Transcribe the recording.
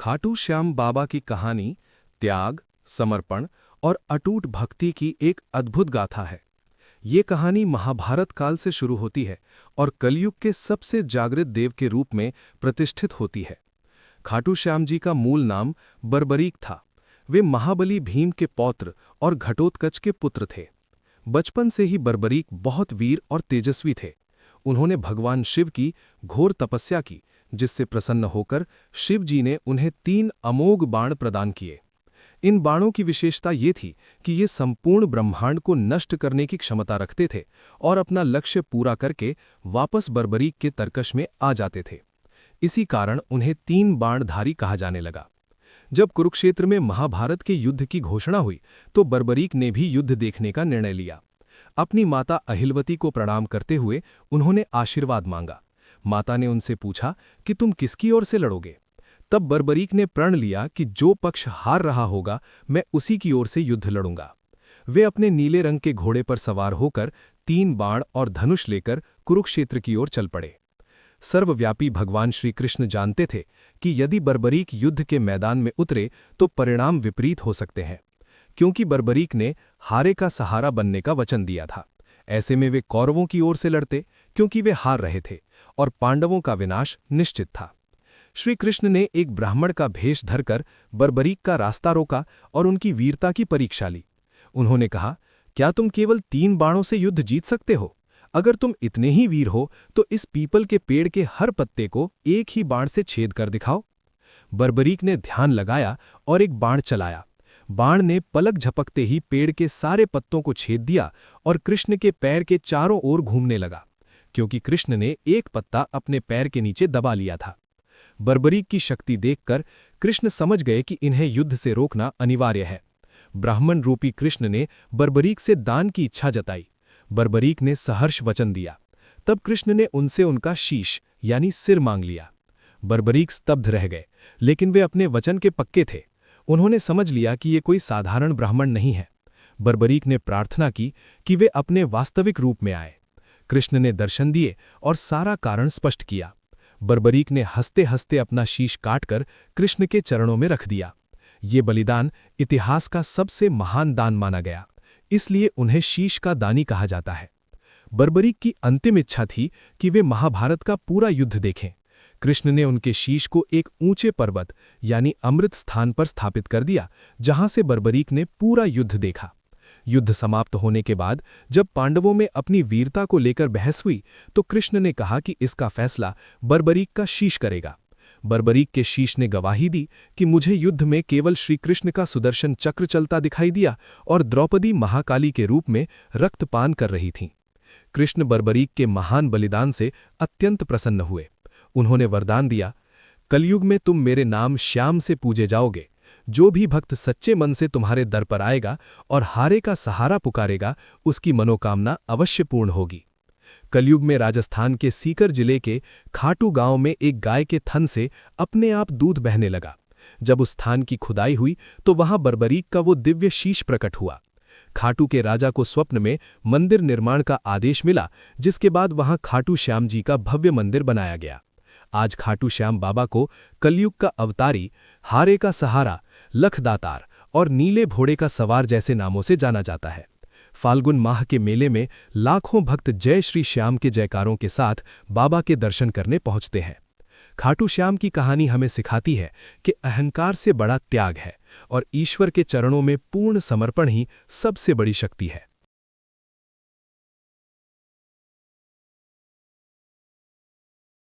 खाटू श्याम बाबा की कहानी त्याग, समर्पण और अटूट भक्ति की एक अद्भुत गाथा है। ये कहानी महाभारत काल से शुरू होती है और कलयुग के सबसे जागृत देव के रूप में प्रतिष्ठित होती है। खाटू श्याम जी का मूल नाम बर्बरीक था। वे महाबली भीम के पौत्र और घटोत्कच के पुत्र थे। बचपन से ही बर्बरीक बहुत वीर और तेजस्वी थे। उन्होंने भगवान शिव की घोर तपस्या की, जिससे प्रसन्न होकर शिव जी ने उन्हें 3 अमोघ बाण प्रदान किए। इन बाणों की विशेषता ये थी कि ये संपूर्ण ब्रह्मांड को नष्ट करने की क्षमता रखते थे और अपना लक्ष्य पूरा करके वापस बर्बरीक के तरकश में आ जाते थे। इसी कारण उन्हें 3 बाणधारी कहा जाने लगा। जब कुरुक्षेत्र में महाभारत के युद्ध की घोषणा हुई तो बर्बरीक ने भी युद्ध देखने का निर्णय लिया। अपनी माता अहिलवती को प्रणाम करते हुए उन्होंने आशीर्वाद मांगा। माता ने उनसे पूछा कि तुम किसकी ओर से लड़ोगे। तब बर्बरीक ने प्रण लिया कि जो पक्ष हार रहा होगा मैं उसी की ओर से युद्ध लड़ूंगा। वे अपने नीले रंग के घोड़े पर सवार होकर 3 बाण और धनुष लेकर कुरुक्षेत्र की ओर चल पड़े। सर्वव्यापी भगवान श्री कृष्ण जानते थे कि यदि बर्बरीक युद्ध के मैदान में उतरे तो परिणाम विपरीत हो सकते हैं, क्योंकि बर्बरीक ने हारे का सहारा बनने का वचन दिया था। ऐसे में वे कौरवों की ओर से लड़ते क्योंकि वे हार रहे थे और पांडवों का विनाश निश्चित था। श्री कृष्ण ने एक ब्राह्मण का भेष धरकर बर्बरीक का रास्ता रोका और उनकी वीरता की परीक्षा ली। उन्होंने कहा, क्या तुम केवल 3 बाणों से युद्ध जीत सकते हो? अगर तुम इतने ही वीर हो तो इस पीपल के पेड़ के हर पत्ते को एक ही बाण से छेद कर दिखाओ। बर्बरीक ने ध्यान लगाया और एक बाण चलाया। बाण ने पलक झपकते ही पेड़ के सारे पत्तों को छेद दिया और कृष्ण के पैर के चारों ओर घूमने लगा, क्योंकि कृष्ण ने एक पत्ता अपने पैर के नीचे दबा लिया था। बर्बरीक की शक्ति देखकर कृष्ण समझ गए कि इन्हें युद्ध से रोकना अनिवार्य है। ब्राह्मण रूपी कृष्ण ने बर्बरीक से दान की इच्छा जताई। बर्बरीक ने सहर्ष वचन दिया। तब कृष्ण ने उनसे उनका शीश यानी सिर मांग लिया। बर्बरीक स्तब्ध रह गए, लेकिन वे अपने वचन के पक्के थे। उन्होंने समझ लिया कि ये कोई साधारण ब्राह्मण नहीं है। बर्बरीक ने प्रार्थना की कि वे अपने वास्तविक रूप में आए। कृष्ण ने दर्शन दिए और सारा कारण स्पष्ट किया। बर्बरीक ने हंसते हंसते अपना शीश काटकर कृष्ण के चरणों में रख दिया। ये बलिदान इतिहास का सबसे महान दान माना गया, इसलिए उन्हें शीश का दानी कहा जाता है। बर्बरीक की अंतिम इच्छा थी कि वे महाभारत का पूरा युद्ध देखें। कृष्ण ने उनके शीश को एक ऊंचे पर्वत यानी अमृत स्थान पर स्थापित कर दिया, जहां से बर्बरीक ने पूरा युद्ध देखा। युद्ध समाप्त होने के बाद जब पांडवों में अपनी वीरता को लेकर बहस हुई तो कृष्ण ने कहा कि इसका फैसला बर्बरीक का शीश करेगा। बर्बरीक के शीश ने गवाही दी कि मुझे युद्ध में केवल श्री कृष्ण का सुदर्शन चक्र चलता दिखाई दिया और द्रौपदी महाकाली के रूप में रक्तपान कर रही थीं। कृष्ण बर्बरीक के महान बलिदान से अत्यंत प्रसन्न हुए। उन्होंने वरदान दिया, कलयुग में तुम मेरे नाम श्याम से पूजे जाओगे। जो भी भक्त सच्चे मन से तुम्हारे दर पर आएगा और हारे का सहारा पुकारेगा, उसकी मनोकामना अवश्य पूर्ण होगी। कलयुग में राजस्थान के सीकर जिले के खाटू गांव में एक गाय के थन से अपने आप दूध बहने लगा। जब उस स्थान की खुदाई हुई तो वहां बर्बरीक का वो दिव्य शीश प्रकट हुआ। खाटू के राजा को स्वप्न में मंदिर निर्माण का आदेश मिला, जिसके बाद वहां खाटू श्याम जी का भव्य मंदिर बनाया गया। आज खाटू श्याम बाबा को कलयुग का अवतारी, हारे का सहारा, लखदातार और नीले घोड़े का सवार जैसे नामों से जाना जाता है। फाल्गुन माह के मेले में लाखों भक्त जय श्री श्याम के जयकारों के साथ बाबा के दर्शन करने पहुंचते हैं। खाटू श्याम की कहानी हमें सिखाती है कि अहंकार से बड़ा त्याग है और ईश्वर के चरणों में पूर्ण समर्पण ही सबसे बड़ी शक्ति है।